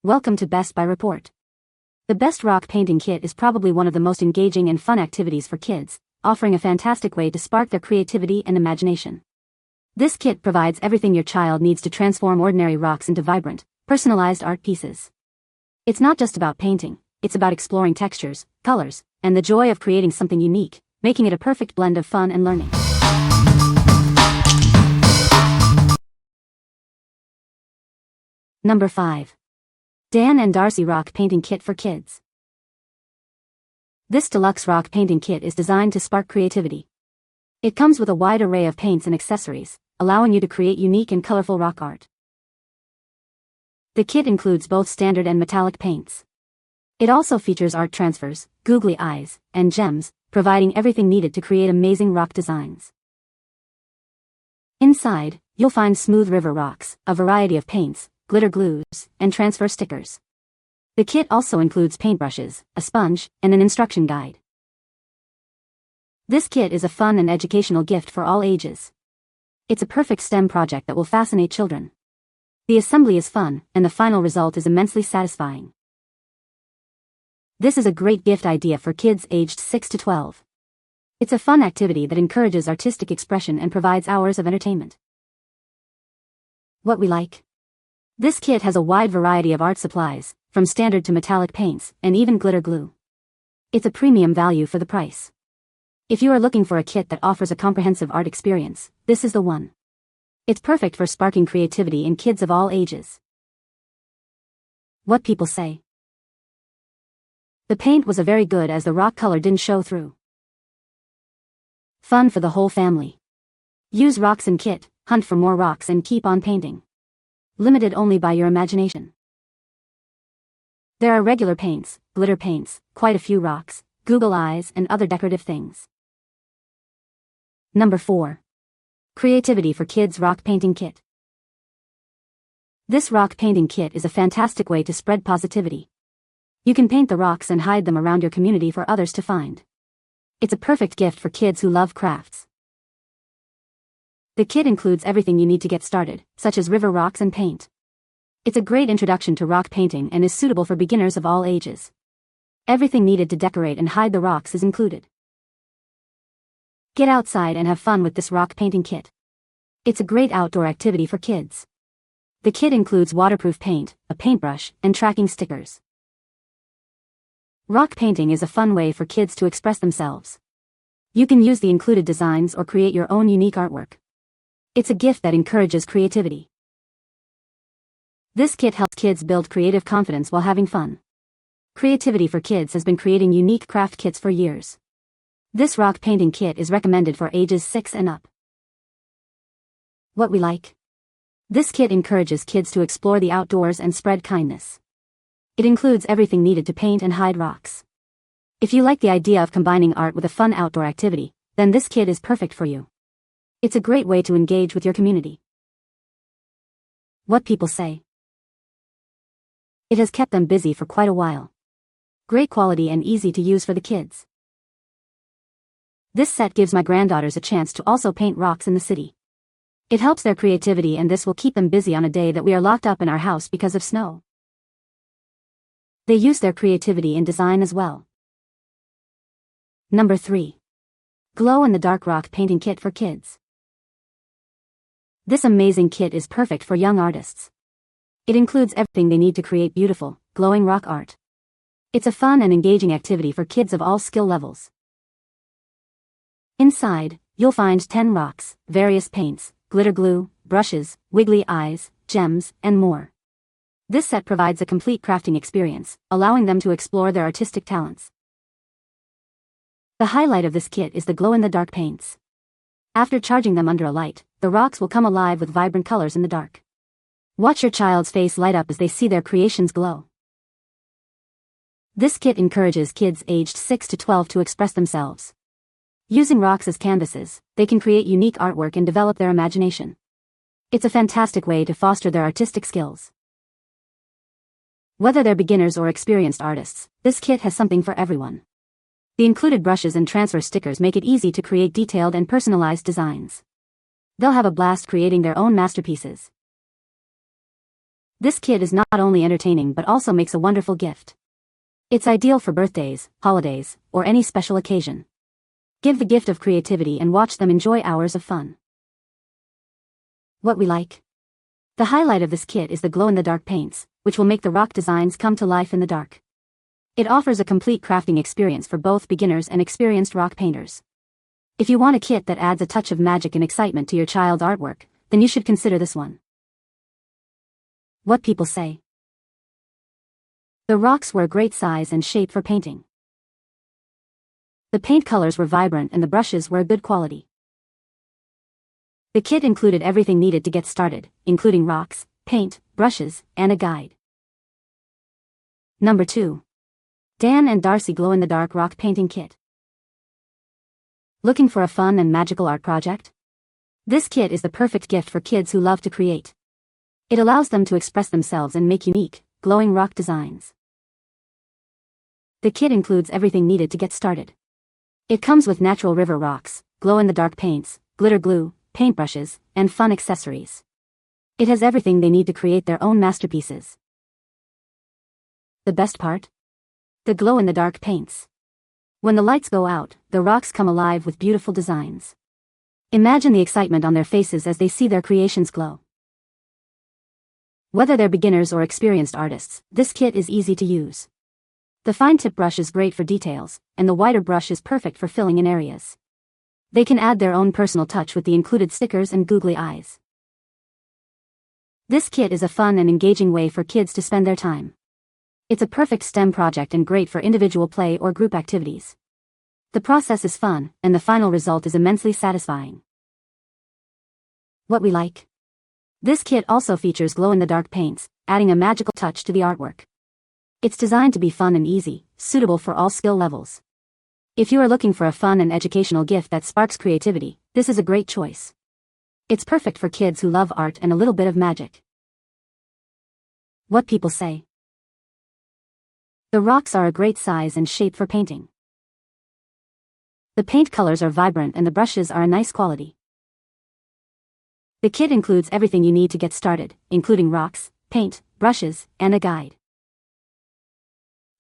Welcome to Best by Report. The Best Rock Painting Kit is probably one of the most engaging and fun activities for kids, offering a fantastic way to spark their creativity and imagination. This kit provides everything your child needs to transform ordinary rocks into vibrant, personalized art pieces. It's not just about painting, it's about exploring textures, colors, and the joy of creating something unique, making it a perfect blend of fun and learning. Number 5. Dan&Darci Rock Painting Kit for Kids. This deluxe rock painting kit is designed to spark creativity. It comes with a wide array of paints and accessories, allowing you to create unique and colorful rock art. The kit includes both standard and metallic paints. It also features art transfers, googly eyes, and gems, providing everything needed to create amazing rock designs. Inside, you'll find smooth river rocks, a variety of paints, glitter glues, and transfer stickers. The kit also includes paintbrushes, a sponge, and an instruction guide. This kit is a fun and educational gift for all ages. It's a perfect STEM project that will fascinate children. The assembly is fun, and the final result is immensely satisfying. This is a great gift idea for kids aged 6 to 12. It's a fun activity that encourages artistic expression and provides hours of entertainment. What we like. This kit has a wide variety of art supplies, from standard to metallic paints, and even glitter glue. It's a premium value for the price. If you are looking for a kit that offers a comprehensive art experience, this is the one. It's perfect for sparking creativity in kids of all ages. What people say. The paint was very good as the rock color didn't show through. Fun for the whole family. Use rocks in kit, hunt for more rocks and keep on painting. Limited only by your imagination. There are regular paints, glitter paints, quite a few rocks, Google eyes, and other decorative things. Number 4. Creativity for Kids Rock Painting Kit. This rock painting kit is a fantastic way to spread positivity. You can paint the rocks and hide them around your community for others to find. It's a perfect gift for kids who love crafts. The kit includes everything you need to get started, such as river rocks and paint. It's a great introduction to rock painting and is suitable for beginners of all ages. Everything needed to decorate and hide the rocks is included. Get outside and have fun with this rock painting kit. It's a great outdoor activity for kids. The kit includes waterproof paint, a paintbrush, and tracking stickers. Rock painting is a fun way for kids to express themselves. You can use the included designs or create your own unique artwork. It's a gift that encourages creativity. This kit helps kids build creative confidence while having fun. Creativity for Kids has been creating unique craft kits for years. This rock painting kit is recommended for ages 6 and up. What we like. This kit encourages kids to explore the outdoors and spread kindness. It includes everything needed to paint and hide rocks. If you like the idea of combining art with a fun outdoor activity, then this kit is perfect for you. It's a great way to engage with your community. What people say. It has kept them busy for quite a while. Great quality and easy to use for the kids. This set gives my granddaughters a chance to also paint rocks in the city. It helps their creativity and this will keep them busy on a day that we are locked up in our house because of snow. They use their creativity in design as well. Number 3. Glow-in-the-dark rock painting kit for kids. This amazing kit is perfect for young artists. It includes everything they need to create beautiful, glowing rock art. It's a fun and engaging activity for kids of all skill levels. Inside, you'll find 10 rocks, various paints, glitter glue, brushes, wiggly eyes, gems, and more. This set provides a complete crafting experience, allowing them to explore their artistic talents. The highlight of this kit is the glow-in-the-dark paints. After charging them under a light, the rocks will come alive with vibrant colors in the dark. Watch your child's face light up as they see their creations glow. This kit encourages kids aged 6 to 12 to express themselves. Using rocks as canvases, they can create unique artwork and develop their imagination. It's a fantastic way to foster their artistic skills. Whether they're beginners or experienced artists, this kit has something for everyone. The included brushes and transfer stickers make it easy to create detailed and personalized designs. They'll have a blast creating their own masterpieces. This kit is not only entertaining but also makes a wonderful gift. It's ideal for birthdays, holidays, or any special occasion. Give the gift of creativity and watch them enjoy hours of fun. What we like. The highlight of this kit is the glow-in-the-dark paints, which will make the rock designs come to life in the dark. It offers a complete crafting experience for both beginners and experienced rock painters. If you want a kit that adds a touch of magic and excitement to your child's artwork, then you should consider this one. What people say. The rocks were a great size and shape for painting. The paint colors were vibrant and the brushes were a good quality. The kit included everything needed to get started, including rocks, paint, brushes, and a guide. Number 2. Dan&Darci Glow-in-the-Dark Rock Painting Kit. Looking for a fun and magical art project? This kit is the perfect gift for kids who love to create. It allows them to express themselves and make unique, glowing rock designs. The kit includes everything needed to get started. It comes with natural river rocks, glow-in-the-dark paints, glitter glue, paintbrushes, and fun accessories. It has everything they need to create their own masterpieces. The best part? The glow-in-the-dark paints. When the lights go out, the rocks come alive with beautiful designs. Imagine the excitement on their faces as they see their creations glow. Whether they're beginners or experienced artists, this kit is easy to use. The fine-tip brush is great for details, and the wider brush is perfect for filling in areas. They can add their own personal touch with the included stickers and googly eyes. This kit is a fun and engaging way for kids to spend their time. It's a perfect STEM project and great for individual play or group activities. The process is fun, and the final result is immensely satisfying. What we like. This kit also features glow-in-the-dark paints, adding a magical touch to the artwork. It's designed to be fun and easy, suitable for all skill levels. If you are looking for a fun and educational gift that sparks creativity, this is a great choice. It's perfect for kids who love art and a little bit of magic. What people say. The rocks are a great size and shape for painting. The paint colors are vibrant and the brushes are a nice quality. The kit includes everything you need to get started, including rocks, paint, brushes, and a guide.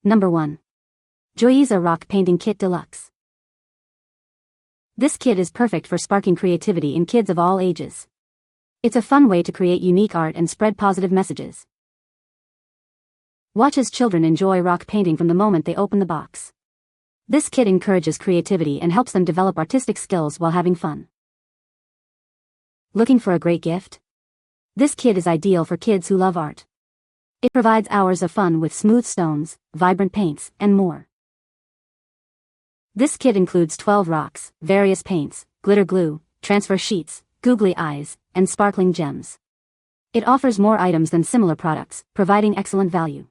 Number 1. JOYEZA Rock Painting Kit Deluxe. This kit is perfect for sparking creativity in kids of all ages. It's a fun way to create unique art and spread positive messages. Watch as children enjoy rock painting from the moment they open the box. This kit encourages creativity and helps them develop artistic skills while having fun. Looking for a great gift? This kit is ideal for kids who love art. It provides hours of fun with smooth stones, vibrant paints, and more. This kit includes 12 rocks, various paints, glitter glue, transfer sheets, googly eyes, and sparkling gems. It offers more items than similar products, providing excellent value.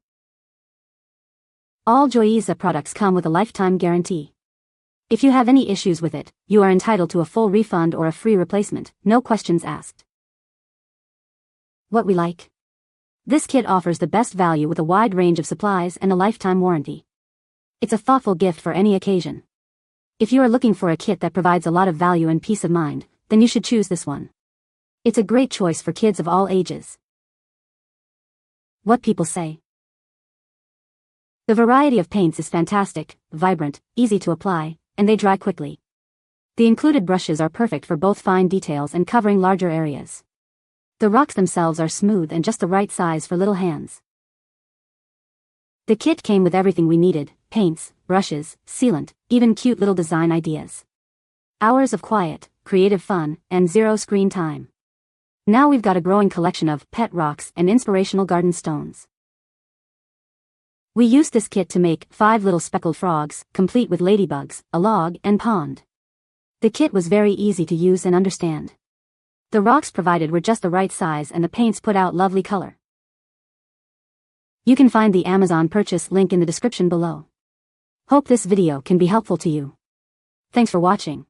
All JOYEZA products come with a lifetime guarantee. If you have any issues with it, you are entitled to a full refund or a free replacement, no questions asked. What we like. This kit offers the best value with a wide range of supplies and a lifetime warranty. It's a thoughtful gift for any occasion. If you are looking for a kit that provides a lot of value and peace of mind, then you should choose this one. It's a great choice for kids of all ages. What people say. The variety of paints is fantastic, vibrant, easy to apply, and they dry quickly. The included brushes are perfect for both fine details and covering larger areas. The rocks themselves are smooth and just the right size for little hands. The kit came with everything we needed: paints, brushes, sealant, even cute little design ideas. Hours of quiet, creative fun, and zero screen time. Now we've got a growing collection of pet rocks and inspirational garden stones. We used this kit to make 5 little speckled frogs, complete with ladybugs, a log, and pond. The kit was very easy to use and understand. The rocks provided were just the right size and the paints put out lovely color. You can find the Amazon purchase link in the description below. Hope this video can be helpful to you. Thanks for watching.